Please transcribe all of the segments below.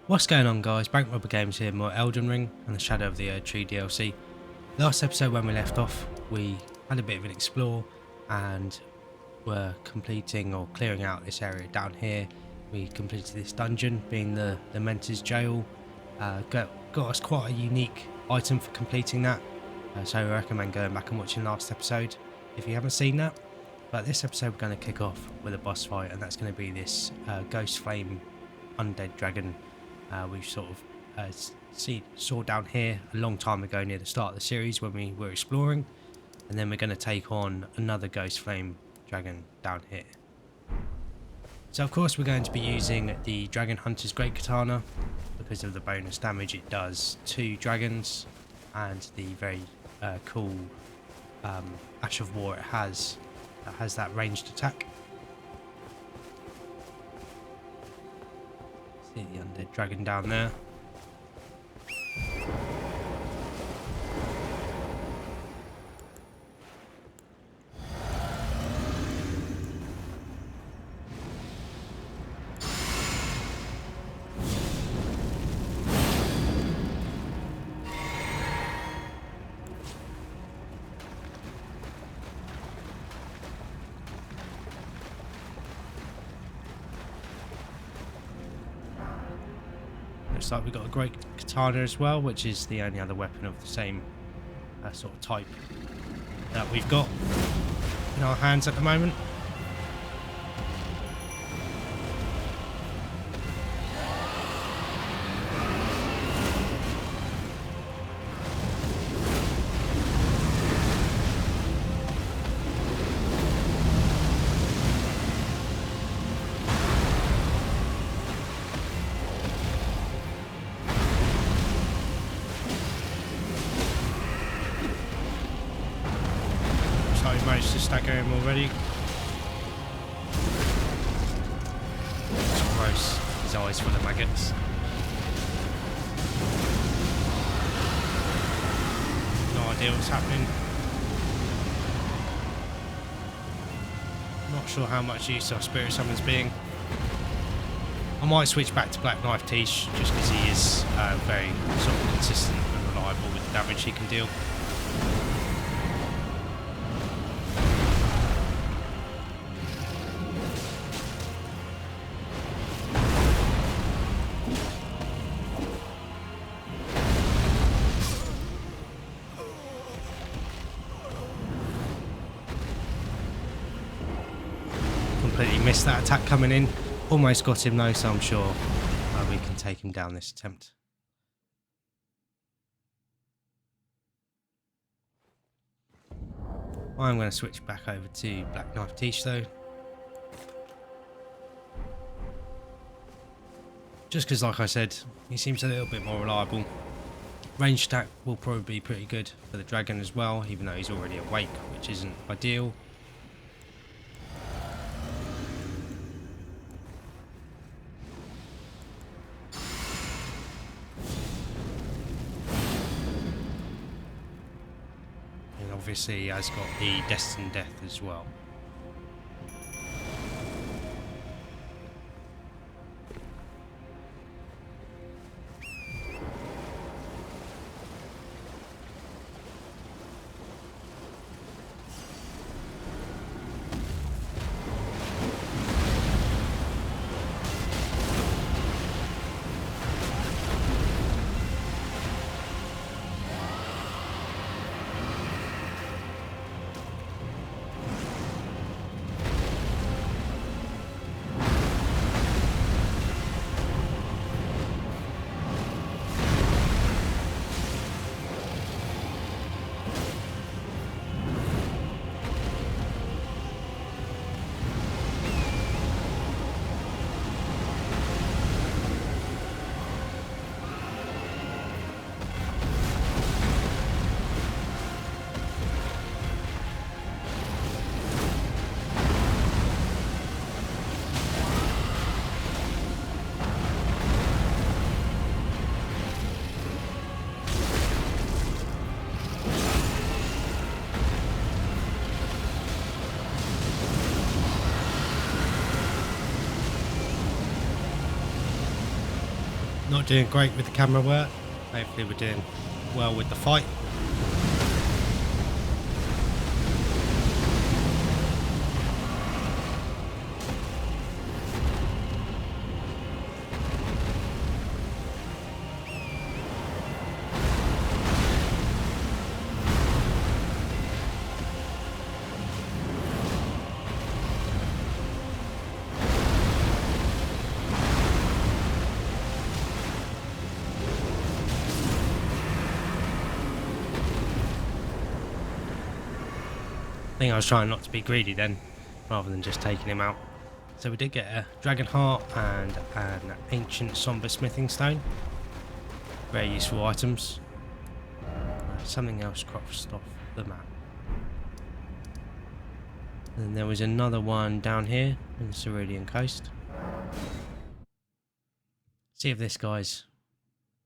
What's going on, guys? Bank Robber Games here, more Elden Ring and the Shadow of the Erdtree DLC. Last episode when we left off, we had a bit of an explore and were completing or clearing out this area down here. We completed this dungeon, being the Mentor's Jail. Got us quite a unique item for completing that, so I recommend going back and watching last episode if you haven't seen that. But this episode we're going to kick off with a boss fight, and that's going to be this Ghost Flame Undead Dragon. We sort of saw down here a long time ago near the start of the series when we were exploring, and then we're going to take on another Ghost Flame Dragon down here. So of course we're going to be using the Dragon Hunter's Great Katana because of the bonus damage it does to dragons and the very cool Ash of War it has that has that ranged attack. See the undead dragon down there. Looks like we've got a great katana as well, which is the only other weapon of the same sort of type that we've got in our hands at the moment. Managed to stagger him already. It's gross. His eyes full of maggots. No idea what's happening. Not sure how much use our Spirit Summons being. I might switch back to Black Knife Tish just because he is very sort of consistent and reliable with the damage he can deal. Completely missed that attack coming in. Almost got him though, so I'm sure we can take him down this attempt. I'm going to switch back over to Black Knife Tish though. Just because, like I said, he seems a little bit more reliable. Range attack will probably be pretty good for the dragon as well, even though he's already awake, which isn't ideal. Obviously he has got the Destined Death as well. Not doing great with the camera work. Hopefully we're doing well with the fight. I think I was trying not to be greedy then, rather than just taking him out. So we did get a dragon heart and an ancient somber smithing stone. Very useful items. Something else crossed off the map. And there was another one down here in the Cerulean coast. See if this guy's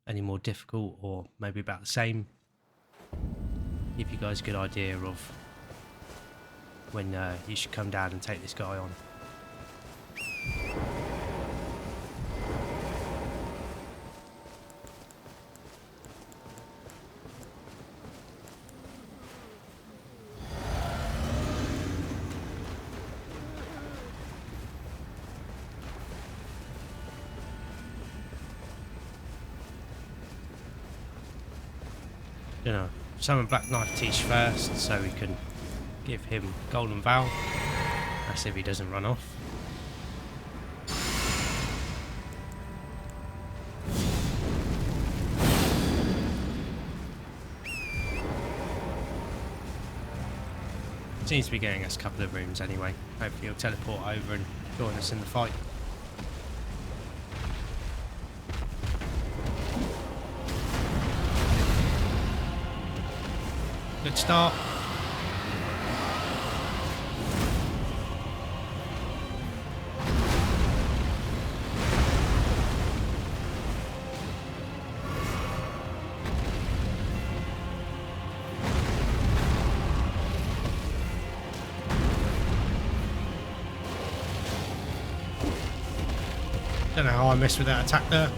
any more difficult or maybe about the same. Give you guys a good idea of when you should come down and take this guy on. You know, summon Black Knife Tish first so we can give him Golden Vow. That's if he doesn't run off. Seems to be getting us a couple of rooms anyway. Hopefully he'll teleport over and join us in the fight. Good start. Don't know how I missed with that attack there.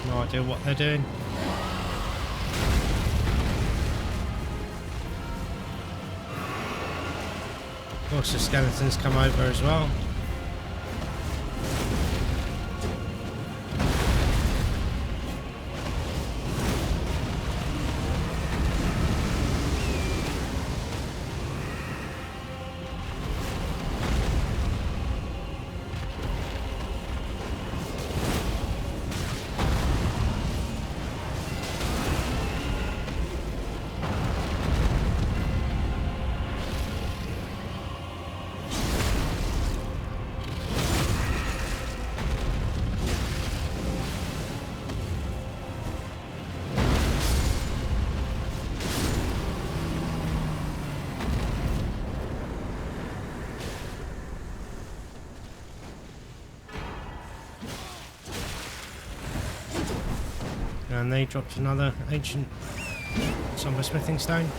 No idea what they're doing. Of course the skeletons come over as well. And they dropped another ancient somber smithing stone.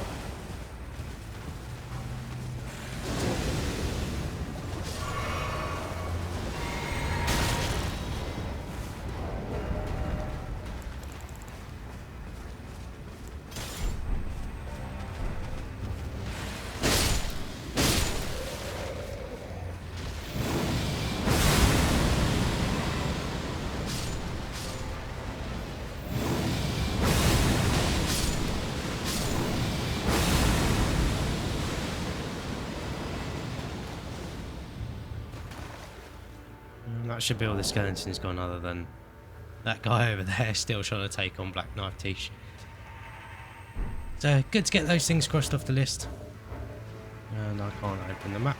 That should be all the skeletons gone, other than that guy over there still trying to take on Black Knife Tish. So good to get those things crossed off the list. And I can't open the map.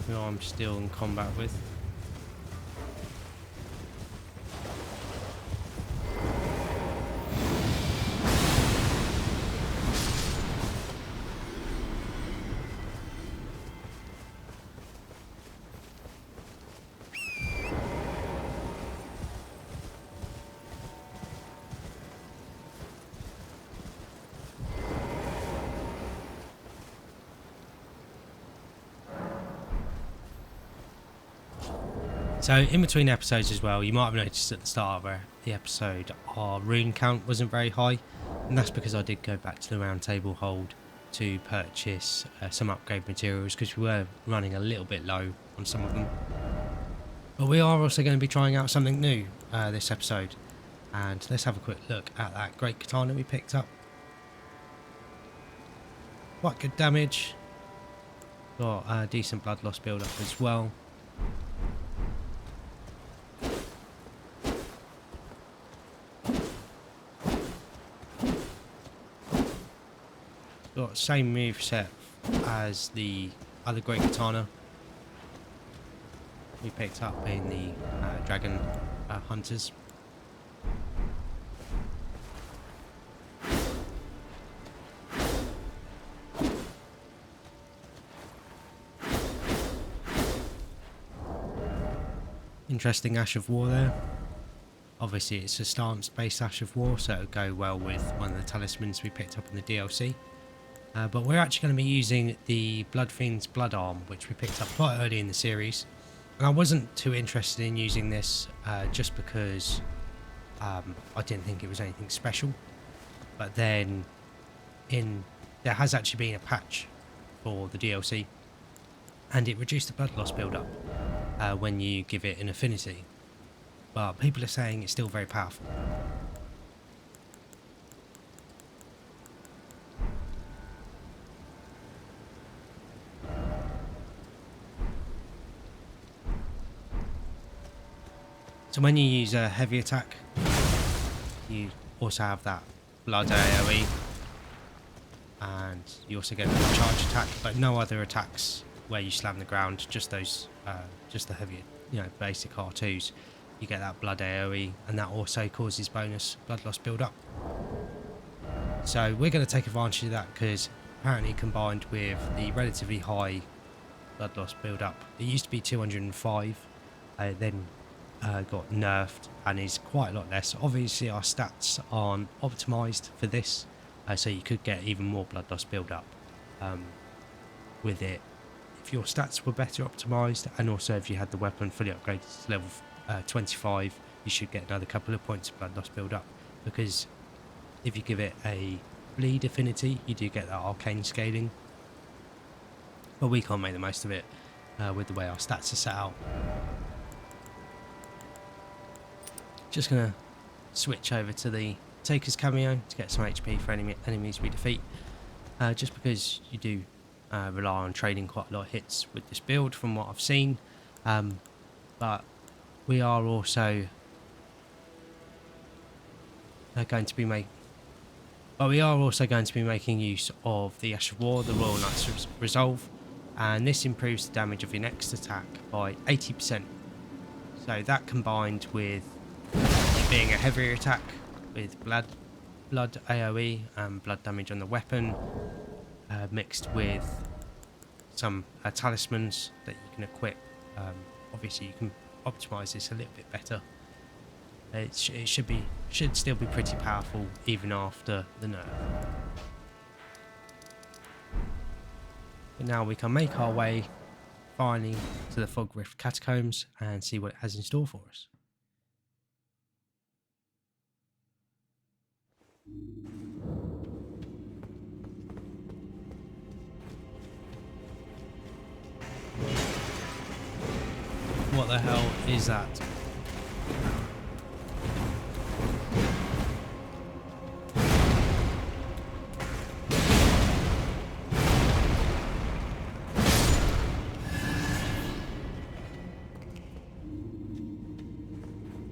who I'm still in combat with. So in between episodes as well, you might have noticed at the start of the episode our rune count wasn't very high, and that's because I did go back to the round table hold to purchase some upgrade materials because we were running a little bit low on some of them. But we are also going to be trying out something new this episode, and let's have a quick look at that great katana we picked up. Quite good damage, got a decent blood loss build up as well. Got same move set as the other great katana we picked up in the dragon hunters. Interesting Ash of War there. Obviously it's a stance based Ash of War, so it'll go well with one of the talismans we picked up in the DLC. But we're actually going to be using the Bloodfiend's Blood Arm, which we picked up quite early in the series. And I wasn't too interested in using this just because I didn't think it was anything special. But then there has actually been a patch for the DLC, and it reduced the blood loss build-up when you give it an affinity. But people are saying it's still very powerful. So when you use a heavy attack, you also have that blood AoE, and you also get a charge attack, but no other attacks where you slam the ground, just those, just the heavy, basic R2s. You get that blood AoE, and that also causes bonus blood loss build up. So we're going to take advantage of that because apparently combined with the relatively high blood loss build up, it used to be 205, then got nerfed and is quite a lot less. Obviously our stats aren't optimized for this, so you could get even more blood loss build up with it if your stats were better optimized, and also if you had the weapon fully upgraded to level 25, you should get another couple of points of blood loss build up, because if you give it a bleed affinity you do get that arcane scaling, but we can't make the most of it with the way our stats are set out. Just gonna switch over to the Taker's cameo to get some HP for any enemies we defeat, just because you do rely on trading quite a lot of hits with this build from what I've seen, but we are also going to be making use of the Ash of War, the Royal Knight's Resolve, and this improves the damage of your next attack by 80%. So that combined with it being a heavier attack with blood AoE and blood damage on the weapon, mixed with some talismans that you can equip. Obviously you can optimize this a little bit better. It should still be pretty powerful even after the nerf. But now we can make our way finally to the Fog Rift Catacombs and see what it has in store for us. What the hell is that?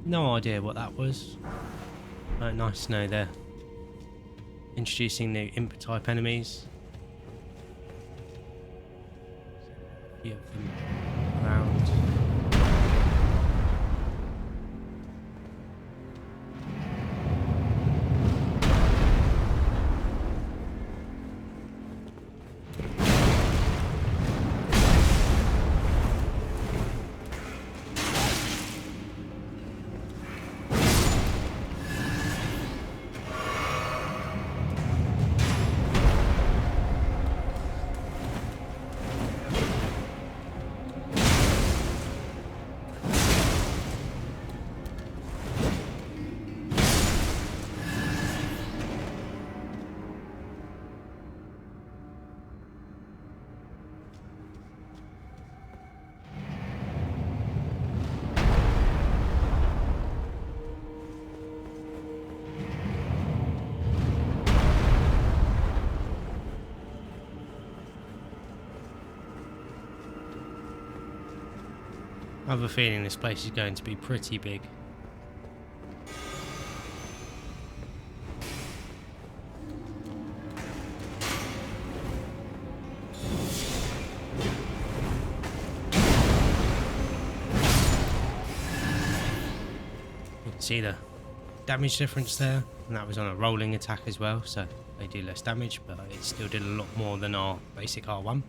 No idea what that was. Nice to know they're introducing new imp type enemies. few of them around. I have a feeling this place is going to be pretty big. You can see the damage difference there, and that was on a rolling attack as well, so they do less damage, but it still did a lot more than our basic R1.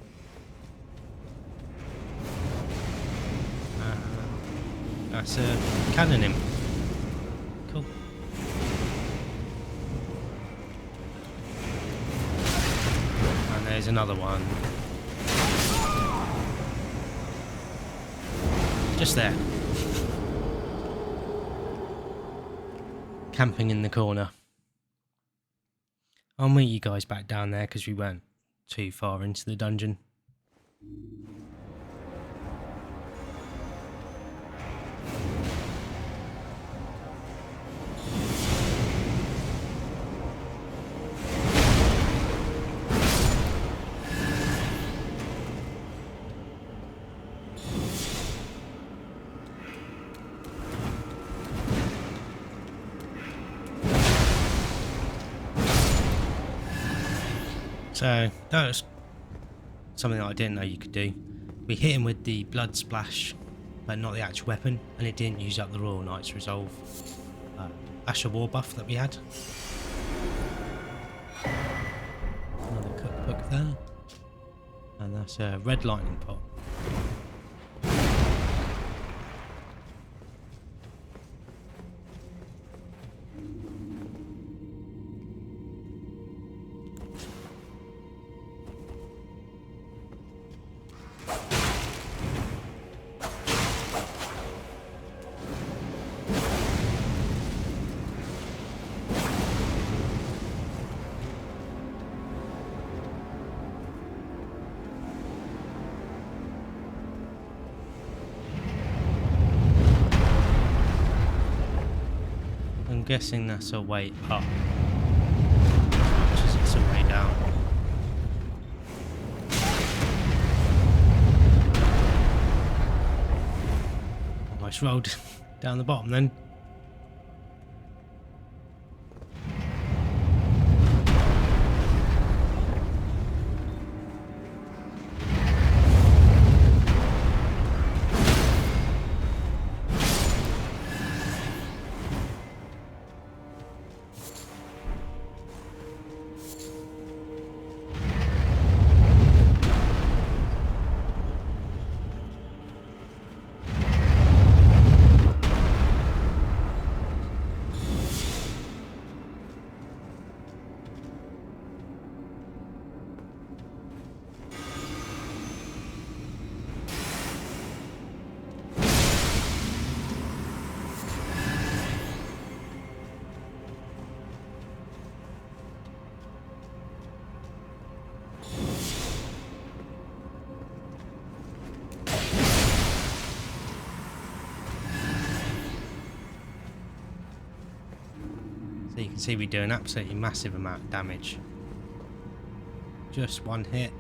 That's a cannon imp. Cool. And there's another one. Just there. Camping in the corner. I'll meet you guys back down there because we weren't too far into the dungeon. So that was something that I didn't know you could do. We hit him with the blood splash, but not the actual weapon, and it didn't use up the Royal Knight's Resolve Asher War buff that we had. Another cookbook there, and that's a red lightning pot. I'm guessing that's a way up, which is it's a way down. Almost rolled down the bottom then. So you can see we do an absolutely massive amount of damage. Just one hit.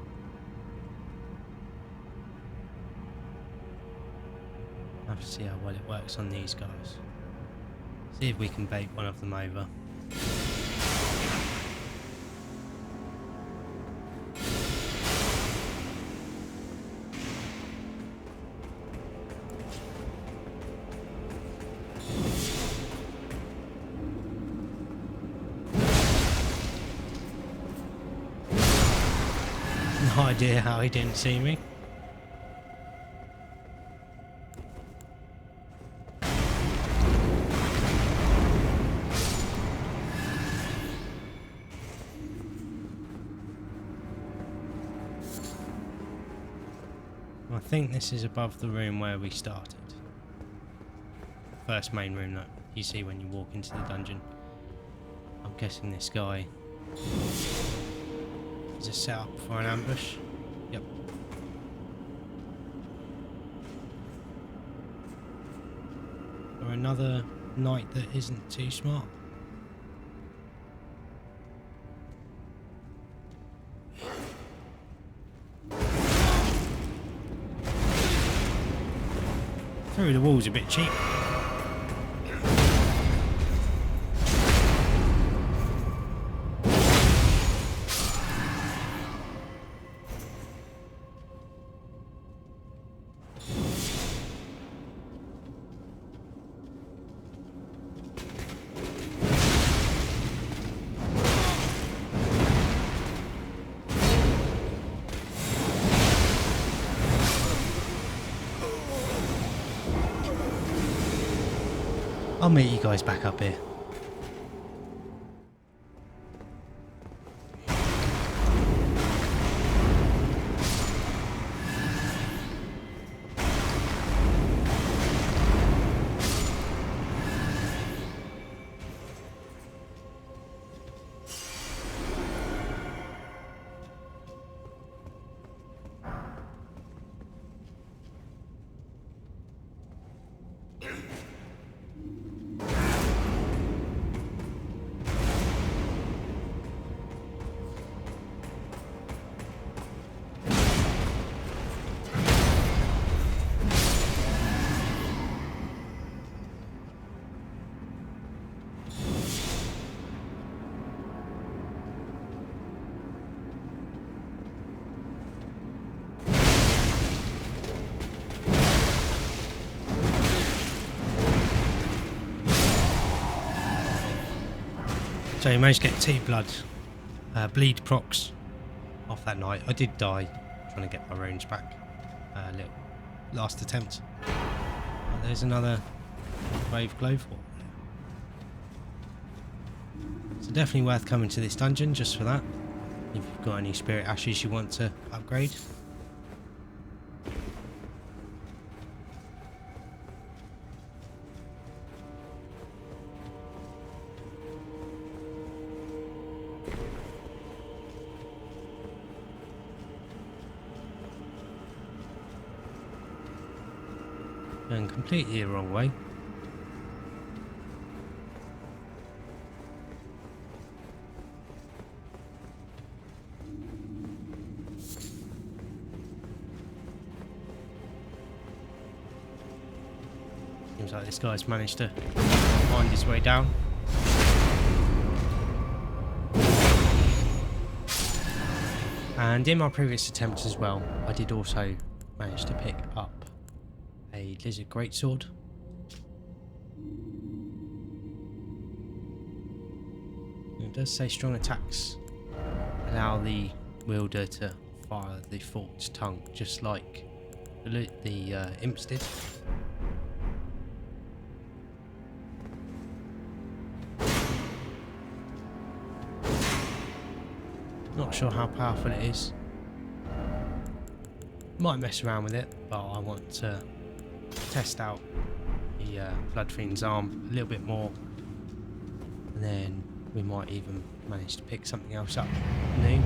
I have to see how well it works on these guys. See if we can bait one of them over. No idea how he didn't see me. I think this is above the room where we started. First main room that you see when you walk into the dungeon. I'm guessing this guy is a setup for an ambush. Yep. Or another knight that isn't too smart. Through the wall's a bit cheap. I'll meet you guys back up here. So you managed to get 2 bleed procs off that night. I did die trying to get my runes back. Little last attempt. But there's another brave glowform. So definitely worth coming to this dungeon just for that. If you've got any spirit ashes you want to upgrade. Going completely the wrong way. Seems like this guy's managed to find his way down. And in my previous attempt as well, I did also manage to pick up a lizard greatsword. It does say strong attacks allow the wielder to fire the forked tongue, just like the imps did. Not sure how powerful it is. Might mess around with it, but I want to test out the Blood Fiend's arm a little bit more, and then we might even manage to pick something else up new.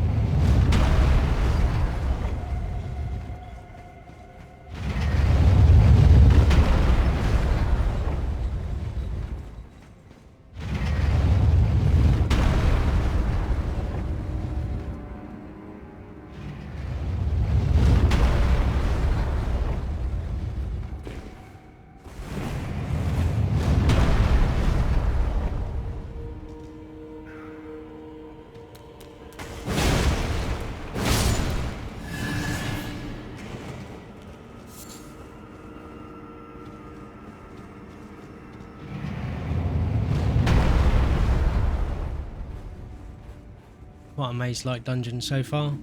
Quite a maze-like dungeon so far,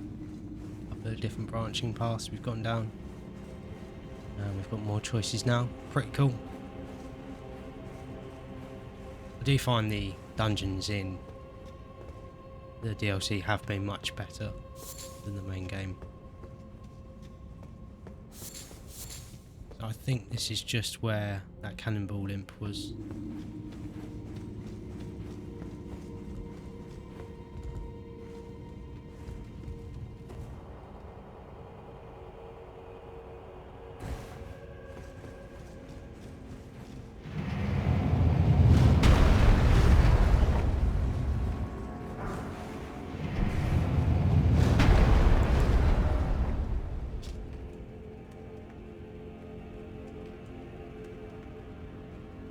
the different branching paths we've gone down. And we've got more choices now. Pretty cool. I do find the dungeons in the DLC have been much better than the main game. So I think this is just where that cannonball imp was.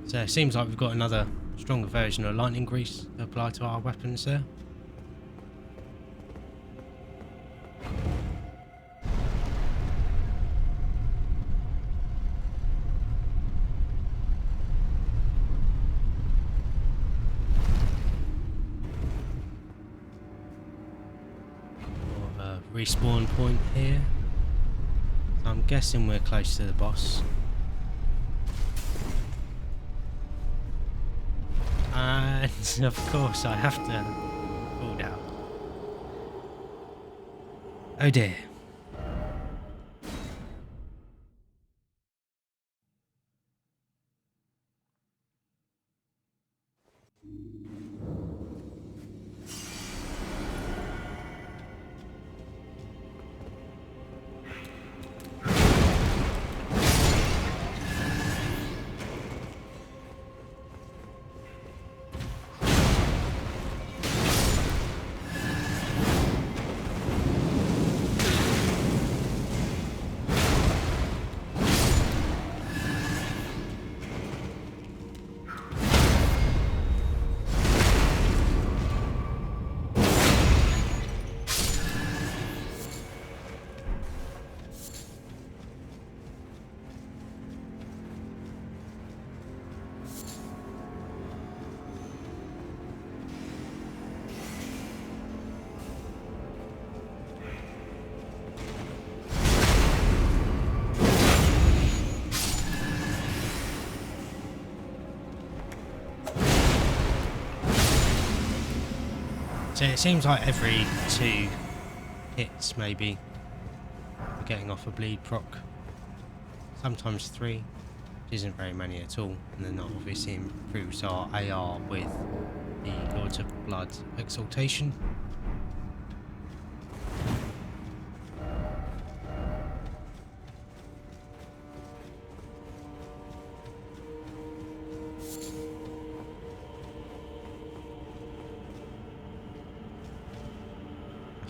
So it seems like we've got another stronger version of lightning grease to apply to our weapons there. More of a respawn point here. So I'm guessing we're close to the boss. And of course I have to fall down. Oh dear. So it seems like every 2 hits maybe we're getting off a bleed proc. Sometimes 3, which isn't very many at all, and then that obviously improves our AR with the Lords of Blood exaltation.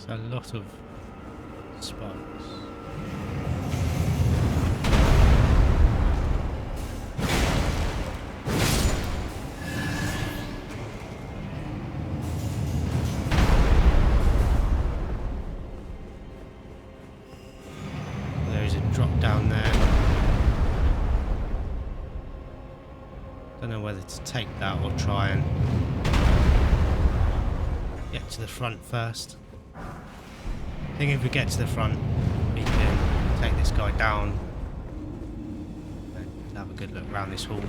A lot of spikes. There is a drop down there. Don't know whether to take that or try and get to the front first. I think if we get to the front, we can take this guy down and have a good look around this hall.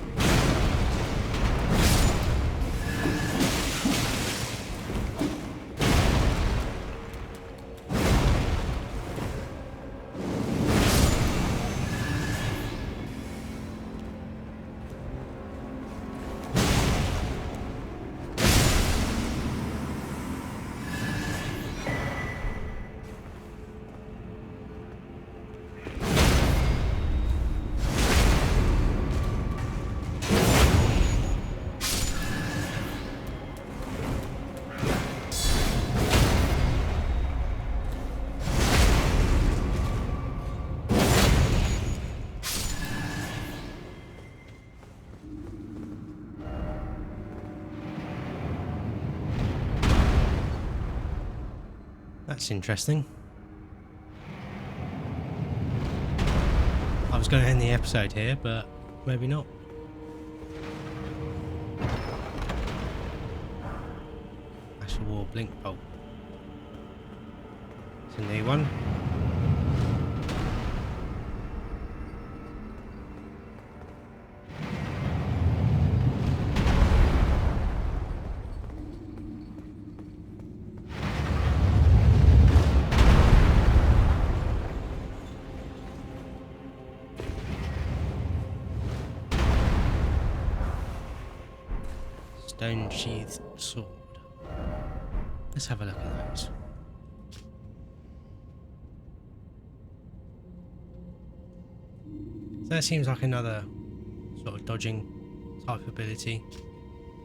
That's interesting. I was going to end the episode here, but maybe not. Ash of War Blink Bolt. It's a new one. Stone sheathed sword. Let's have a look at those. So that seems like another sort of dodging type ability.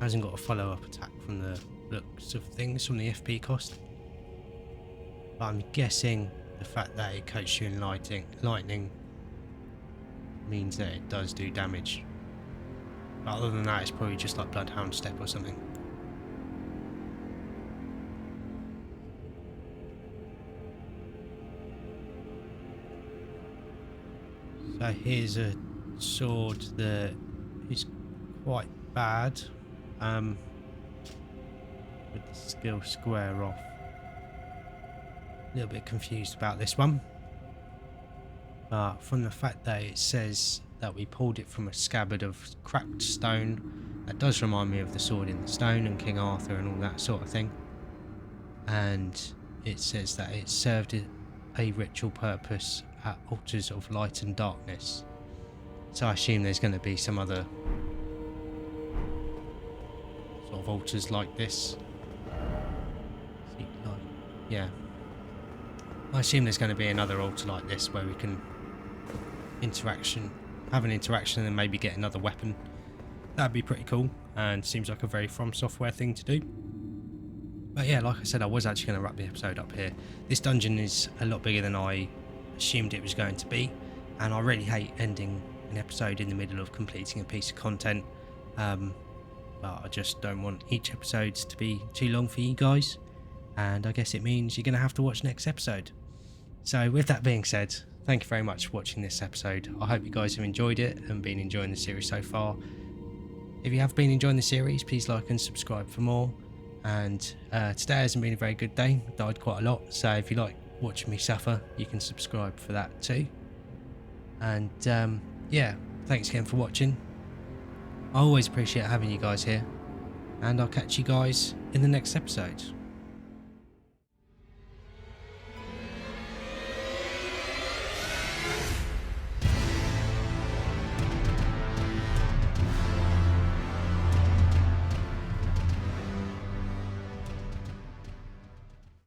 Hasn't got a follow-up attack from the looks of things from the FP cost. But I'm guessing the fact that it coats you in lightning means that it does do damage. But other than that, it's probably just like Bloodhound Step or something. So here's a sword that is quite bad, with the skill square off. A little bit confused about this one, but from the fact that it says that we pulled it from a scabbard of cracked stone, that does remind me of the Sword in the Stone and King Arthur and all that sort of thing. And it says that it served a ritual purpose at altars of light and darkness. So I assume there's going to be some other sort of altars like this. Yeah. I assume there's going to be another altar like this where we can have an interaction and maybe get another weapon. That'd be pretty cool, and seems like a very FromSoftware thing to do. But yeah, like I said, I was actually going to wrap the episode up here. This dungeon is a lot bigger than I assumed it was going to be, and I really hate ending an episode in the middle of completing a piece of content. But I just don't want each episode to be too long for you guys, and I guess it means you're going to have to watch next episode. So with that being said, thank you very much for watching this episode. I hope you guys have enjoyed it and been enjoying the series so far. If you have been enjoying the series, please like and subscribe for more. And today hasn't been a very good day. I died quite a lot, so if you like watching me suffer, you can subscribe for that too. And yeah, thanks again for watching. I always appreciate having you guys here, and I'll catch you guys in the next episode.